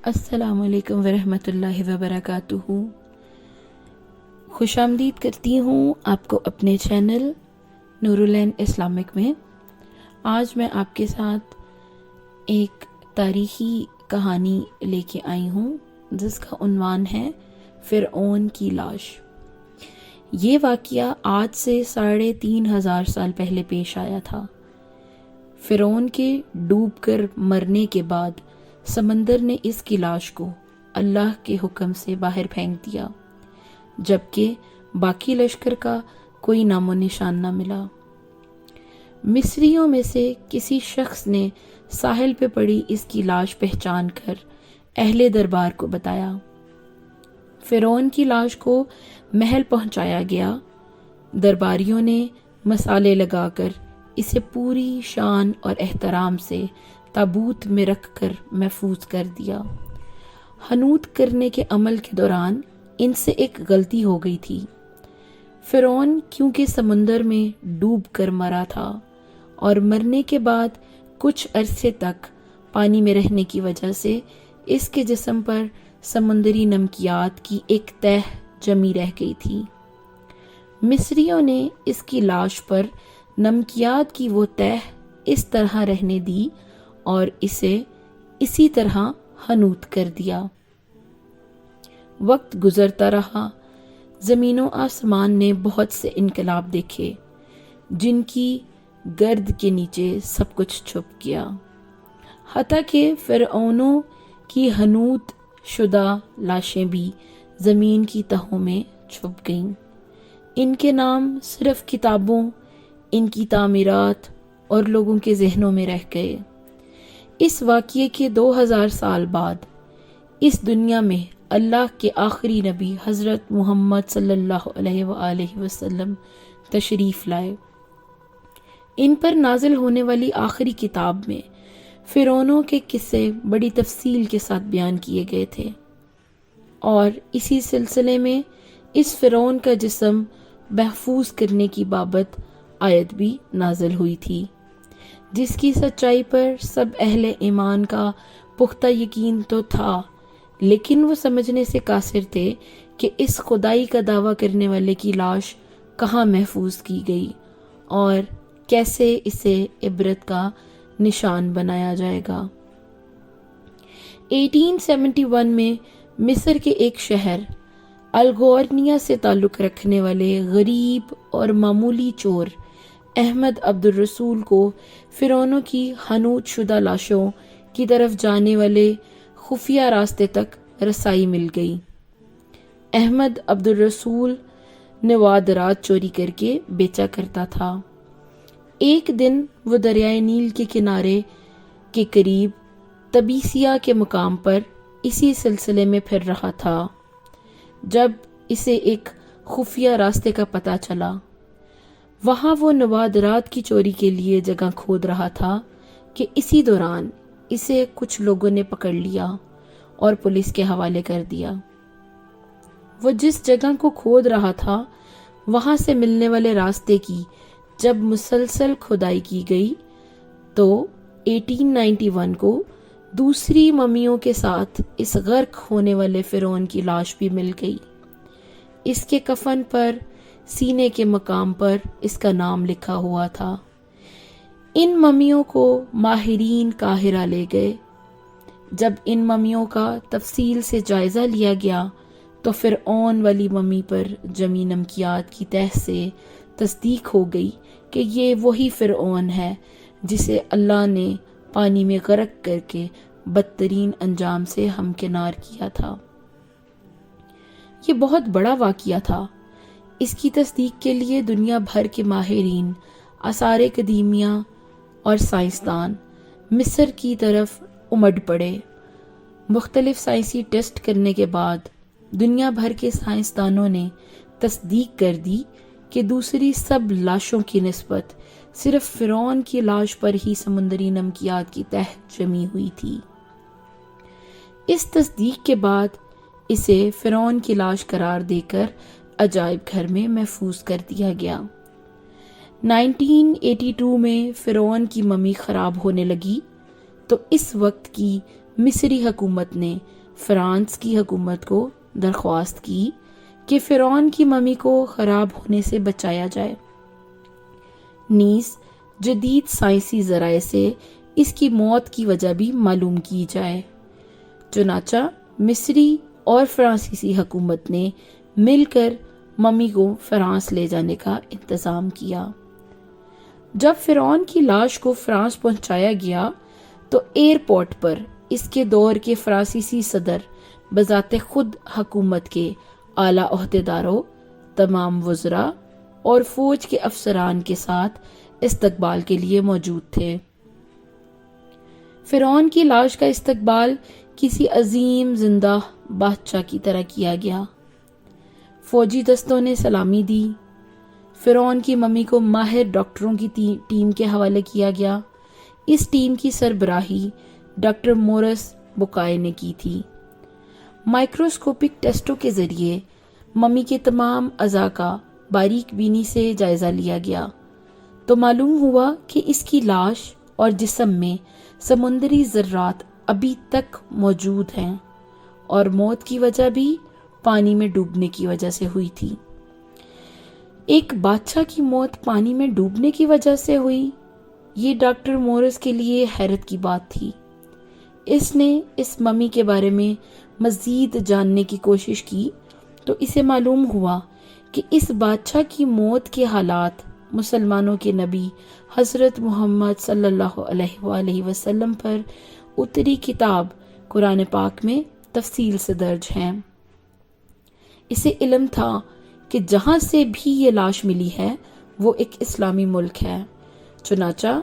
السلام علیکم ورحمۃ اللہ وبرکاتہ۔ خوش آمدید کرتی ہوں آپ کو اپنے چینل نور العین اسلامک میں۔ آج میں آپ کے ساتھ ایک تاریخی کہانی لے کے آئی ہوں جس کا عنوان ہے فرعون کی لاش۔ یہ واقعہ آج سے 3500 سال پہلے پیش آیا تھا۔ فرعون کے ڈوب کر مرنے کے بعد سمندر نے اس کی لاش کو اللہ کے حکم سے باہر پھینک دیا، جبکہ باقی لشکر کا کوئی نام و نشان نہ ملا۔ مصریوں میں سے کسی شخص نے ساحل پہ پڑی اس کی لاش پہچان کر اہل دربار کو بتایا۔ فرعون کی لاش کو محل پہنچایا گیا۔ درباریوں نے مسالے لگا کر اسے پوری شان اور احترام سے تابوت میں رکھ کر محفوظ کر دیا۔ حنوط کرنے کے عمل کے دوران ان سے ایک غلطی ہو گئی تھی۔ فرعون کیونکہ سمندر میں ڈوب کر مرا تھا اور مرنے کے بعد کچھ عرصے تک پانی میں رہنے کی وجہ سے اس کے جسم پر سمندری نمکیات کی ایک تہ جمی رہ گئی تھی۔ مصریوں نے اس کی لاش پر نمکیات کی وہ تہ اس طرح رہنے دی اور اسے اسی طرح حنوط کر دیا۔ وقت گزرتا رہا، زمین و آسمان نے بہت سے انقلاب دیکھے جن کی گرد کے نیچے سب کچھ چھپ گیا، حتیٰ کہ فرعونوں کی حنوط شدہ لاشیں بھی زمین کی تہوں میں چھپ گئیں۔ ان کے نام صرف کتابوں، ان کی تعمیرات اور لوگوں کے ذہنوں میں رہ گئے۔ اس واقعے کے 2000 سال بعد اس دنیا میں اللہ کے آخری نبی حضرت محمد صلی اللہ علیہ وآلہ وسلم تشریف لائے۔ ان پر نازل ہونے والی آخری کتاب میں فرعونوں کے قصے بڑی تفصیل کے ساتھ بیان کیے گئے تھے، اور اسی سلسلے میں اس فرعون کا جسم محفوظ کرنے کی بابت آیت بھی نازل ہوئی تھی، جس کی سچائی پر سب اہل ایمان کا پختہ یقین تو تھا، لیکن وہ سمجھنے سے قاصر تھے کہ اس خدائی کا دعویٰ کرنے والے کی لاش کہاں محفوظ کی گئی اور کیسے اسے عبرت کا نشان بنایا جائے گا۔ 1871 میں مصر کے ایک شہر الغورنیہ سے تعلق رکھنے والے غریب اور معمولی چور احمد عبد الرسول کو فرعونوں کی حنوط شدہ لاشوں کی طرف جانے والے خفیہ راستے تک رسائی مل گئی۔ احمد عبد الرسول نوادرات چوری کر کے بیچا کرتا تھا۔ ایک دن وہ دریائے نیل کے کنارے کے قریب تبیسیہ کے مقام پر اسی سلسلے میں پھر رہا تھا جب اسے ایک خفیہ راستے کا پتہ چلا۔ وہاں وہ نوادرات کی چوری کے لیے جگہ کھود رہا تھا کہ اسی دوران اسے کچھ لوگوں نے پکڑ لیا اور پولیس کے حوالے کر دیا۔ وہ جس جگہ کو کھود رہا تھا وہاں سے ملنے والے راستے کی جب مسلسل کھدائی کی گئی تو 1891 کو دوسری ممیوں کے ساتھ اس غرق ہونے والے فرعون کی لاش بھی مل گئی۔ اس کے کفن پر سینے کے مقام پر اس کا نام لکھا ہوا تھا۔ ان ممیوں کو ماہرین قاہرہ لے گئے۔ جب ان ممیوں کا تفصیل سے جائزہ لیا گیا تو فرعون والی ممی پر جمی نمکیات کی تہ سے تصدیق ہو گئی کہ یہ وہی فرعون ہے جسے اللہ نے پانی میں غرق کر کے بدترین انجام سے ہمکنار کیا تھا۔ یہ بہت بڑا واقعہ تھا۔ اس کی تصدیق کے لیے دنیا بھر کے ماہرین، آثار قدیمیہ اور سائنسدان مصر کی طرف امڈ پڑے۔ مختلف سائنسی ٹیسٹ کرنے کے بعد دنیا بھر کے سائنسدانوں نے تصدیق کر دی کہ دوسری سب لاشوں کی نسبت صرف فرعون کی لاش پر ہی سمندری نمکیات کی تہ جمی ہوئی تھی۔ اس تصدیق کے بعد اسے فرعون کی لاش قرار دے کر عجائب گھر میں محفوظ کر دیا گیا۔ 1982 میں فرعون کی ممی خراب ہونے لگی تو اس وقت کی مصری حکومت نے فرانس کی حکومت کو درخواست کی کہ فرعون کی ممی کو خراب ہونے سے بچایا جائے، نیز جدید سائنسی ذرائع سے اس کی موت کی وجہ بھی معلوم کی جائے۔ چنانچہ مصری اور فرانسیسی حکومت نے مل کر ممی کو فرانس لے جانے کا انتظام کیا۔ جب فرعون کی لاش کو فرانس پہنچایا گیا تو ایئرپورٹ پر اس کے دور کے فرانسیسی صدر بذات خود حکومت کے اعلیٰ عہدیداروں، تمام وزراء اور فوج کے افسران کے ساتھ استقبال کے لیے موجود تھے۔ فرعون کی لاش کا استقبال کسی عظیم زندہ بادشاہ کی طرح کیا گیا۔ فوجی دستوں نے سلامی دی۔ فرعون کی ممی کو ماہر ڈاکٹروں کی ٹیم کے حوالے کیا گیا۔ اس ٹیم کی سربراہی ڈاکٹر مورس بوکائے نے کی تھی۔ مائکروسکوپک ٹیسٹوں کے ذریعے ممی کے تمام اعضاء کا باریک بینی سے جائزہ لیا گیا تو معلوم ہوا کہ اس کی لاش اور جسم میں سمندری ذرات ابھی تک موجود ہیں اور موت کی وجہ بھی پانی میں ڈوبنے کی وجہ سے ہوئی تھی۔ ایک بادشاہ کی موت پانی میں ڈوبنے کی وجہ سے ہوئی، یہ ڈاکٹر مورس کے لیے حیرت کی بات تھی۔ اس نے اس ممی کے بارے میں مزید جاننے کی کوشش کی تو اسے معلوم ہوا کہ اس بادشاہ کی موت کے حالات مسلمانوں کے نبی حضرت محمد صلی اللہ علیہ وآلہ وسلم پر اتری کتاب قرآن پاک میں تفصیل سے درج ہیں۔ اسے علم تھا کہ جہاں سے بھی یہ لاش ملی ہے وہ ایک اسلامی ملک ہے، چنانچہ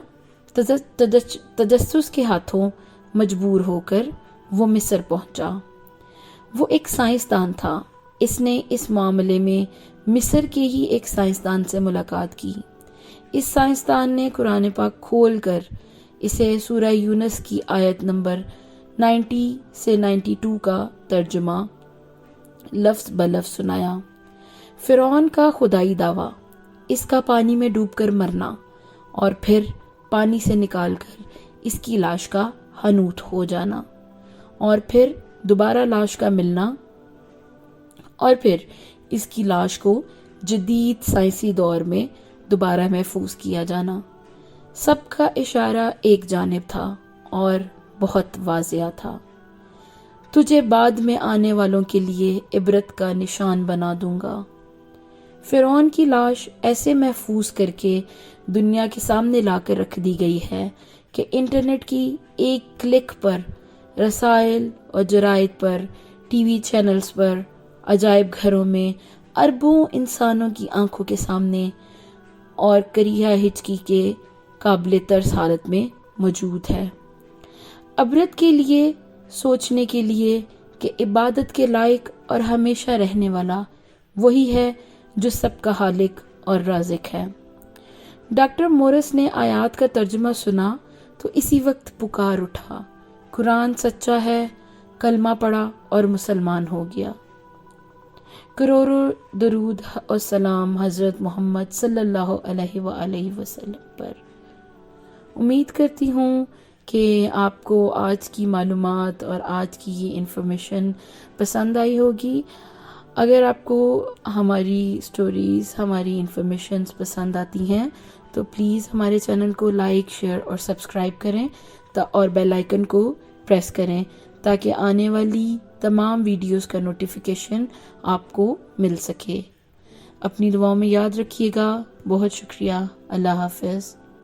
تجسس کے ہاتھوں مجبور ہو کر وہ مصر پہنچا۔ وہ ایک سائنسدان تھا۔ اس نے اس معاملے میں مصر کے ہی ایک سائنسدان سے ملاقات کی۔ اس سائنسدان نے قرآن پاک کھول کر اسے سورہ یونس کی آیت نمبر 90 سے 92 کا ترجمہ لفظ بلفظ سنایا۔ فرعون کا خدائی دعویٰ، اس کا پانی میں ڈوب کر مرنا اور پھر پانی سے نکال کر اس کی لاش کا حنوط ہو جانا اور پھر دوبارہ لاش کا ملنا اور پھر اس کی لاش کو جدید سائنسی دور میں دوبارہ محفوظ کیا جانا، سب کا اشارہ ایک جانب تھا اور بہت واضح تھا۔ تجھے بعد میں آنے والوں کے لیے عبرت کا نشان بنا دوں گا۔ فرعون کی لاش ایسے محفوظ کر کے دنیا کے سامنے لا کر رکھ دی گئی ہے کہ انٹرنیٹ کی ایک کلک پر رسائل اور جرائد پر، ٹی وی چینلز پر، عجائب گھروں میں اربوں انسانوں کی آنکھوں کے سامنے اور کریہ ہچکی کے قابل ترس حالت میں موجود ہے، عبرت کے لیے، سوچنے کے لیے کہ عبادت کے لائق اور ہمیشہ رہنے والا وہی ہے جو سب کا خالق اور رازق ہے۔ ڈاکٹر مورس نے آیات کا ترجمہ سنا تو اسی وقت پکار اٹھا، قرآن سچا ہے، کلمہ پڑھا اور مسلمان ہو گیا۔ کروڑوں درود اور سلام حضرت محمد صلی اللہ علیہ وآلہ وسلم پر۔ امید کرتی ہوں کہ آپ کو آج کی معلومات اور آج کی یہ انفارمیشن پسند آئی ہوگی۔ اگر آپ کو ہماری سٹوریز، ہماری انفارمیشنز پسند آتی ہیں تو پلیز ہمارے چینل کو لائک، شیئر اور سبسکرائب کریں اور بیل آئیکن کو پریس کریں تاکہ آنے والی تمام ویڈیوز کا نوٹیفیکیشن آپ کو مل سکے۔ اپنی دعاؤں میں یاد رکھیے گا۔ بہت شکریہ۔ اللہ حافظ۔